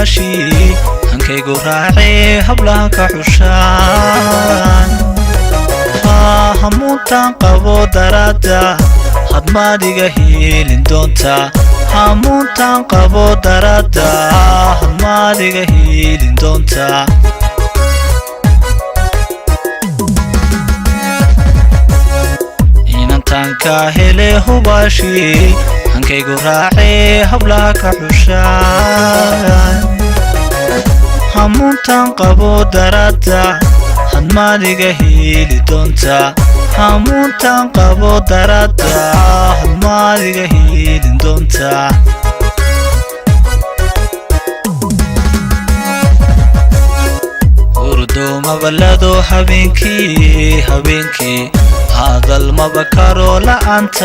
هباشي هنكيغو راعي هبلها كحشان همونتان قبو درادا هدما ديغا هيلين دونتا همونتان قبو درادا هدما ديغا هيلين دونتا إنانتان كاهلي هباشي هنكيغو راعي هبلها كحشان همونتان قبو درادا هدما ديغا هيلي دونتا همونتان قبو درادا هدما ديغا هيلين دونتا وردو مبلدو هبينكي هذا المبكرو لا أنت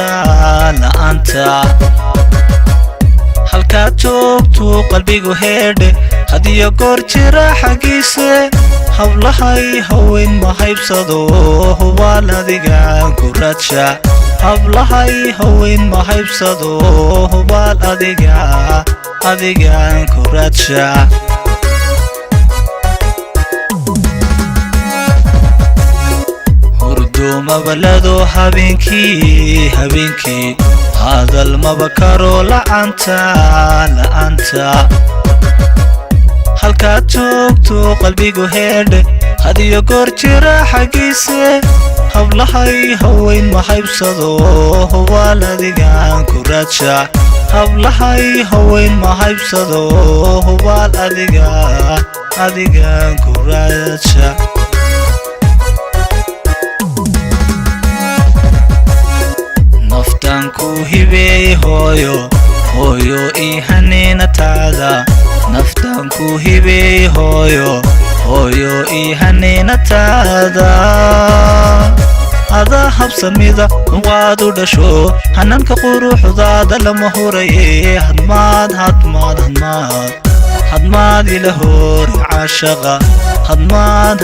halkaad joogto qalbigu heedhe hadiyo goor jira xagiise hablahay haween ma haybsado hubaal adigaan ku raadsha hablahay haween ma haybsado hubaal adigaan ku raadsha hurdo mabalado habeenkii هذا المبكرو لا أنت halkaad joogto qalbigu heedhe hadiyo goor jira xagiise hablahay haween ma haybsado hubaal adigaan ku raadsha hablahay haween ma haybsado hubaal adigaan ku raadsha naftan ku hibey hooyo ii haneynataada naftan ku hibey hooyo ii haneynataada adaa habsamida waad u dhasho hananka quruxdaada lama huraye hadmaad ila hori caashaqa hadmaad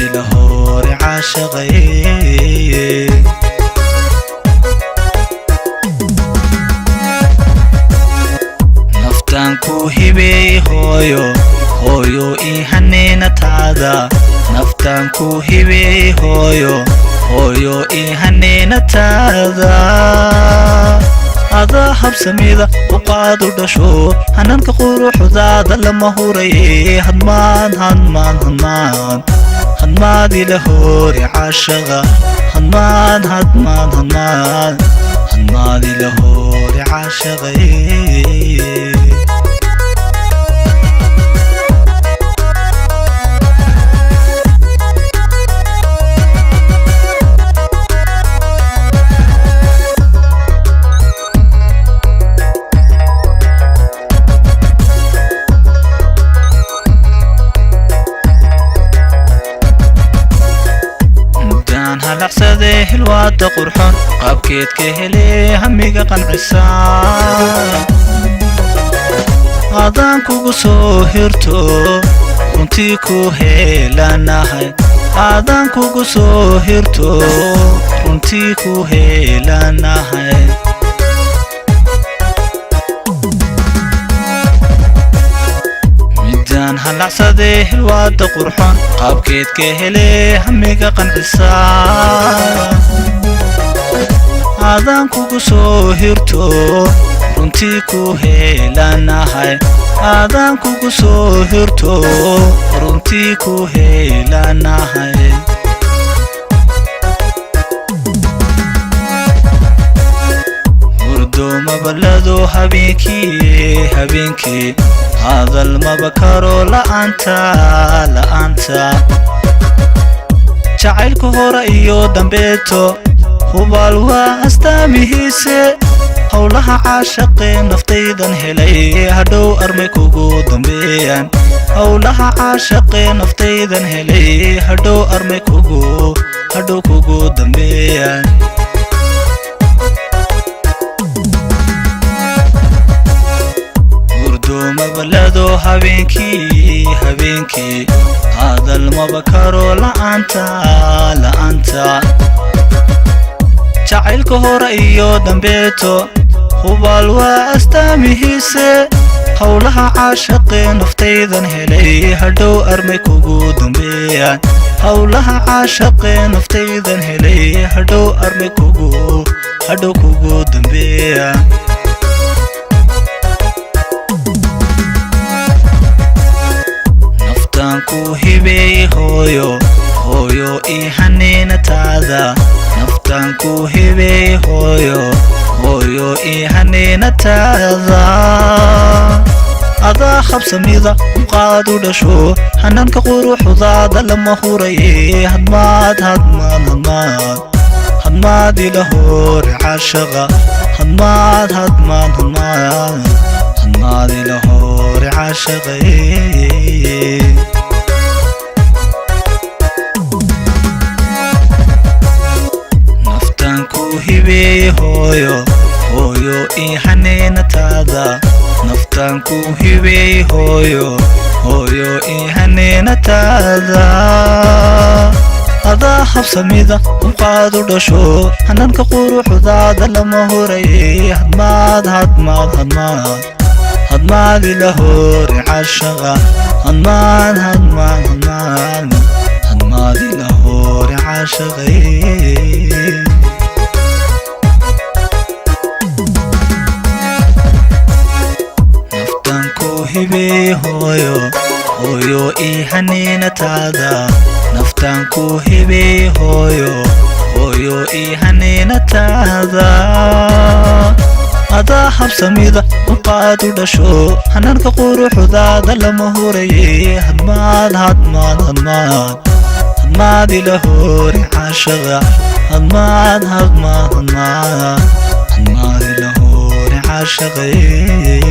ila hori caashaqaye naftan ku hibey hooyo ii haneynataada naftan ku hibey hooyo ii haneynataada adaa habsamida uqaad u dhasho hananka quruxdaada lama huraye hadmaad ila hori caashaqa hadmaad ila hori caashaqaye halaqsadee hilwaada qurxon qaabkeedka helee hamiga qancisa adaan kugu soo hirto runtii ku heelanahay adaan kugu soo hirto runtii ku heelanahay midaan halaqsadee hilwaada qurxon qaabkeedka helee hamiga qancisa adaan kugu soo hirto runtii ku heelanahay adaan kugu soo hirto runtii ku heelanahay hurdo mabalado habeenkii هذا المبكرو لا أنت جعلك هورا إيو دنبيتو hubaal waa astaamihiise howlaha caashaqeen naftaydan helay hadhow armay kugu dambeeyaan howlaha caashaqeen naftaydan helay hadhow armay kugu dambeeyaan mabalado habeenkii hadal mabakaro la'aanta jacaylka hore iyo dambeeto hubaal waa astaamihiise howlaha caashaqeen naftaydan helay hadhow armay kugu dambeeyaan howlaha caashaqeen naftaydan helay hadhow armay kugu dambeeyaan naftaan ku hibeeyey hooyo ii haniinataada naftaan ku hibeeyey hooyo ii haniinataada adaa habsamida qaadu dhasho hanaanka quruxdaada lama huraye hadmaad ila hore caashaqa hadmaad ila hore caashaqaye naftaan ku hibeeyey hooyo ii haniinataada naftaan ku hibeeyey hooyo ii haniinataada adaa habsamida qaadu dhasho hanaanka quruxdaada lama huraye hadmaad ila hore caashaqa hadmaad ila hore caashaqaye naftaan ku hibeeyey hooyo ii haniinataada naftaan ku hibeeyey hooyo ii haniinataada adaa habsamida qaadu dhasho hanaanka quruxdaada lama huraye hadmaad ila hore caashaqa hadmaad ila hore caashaqaye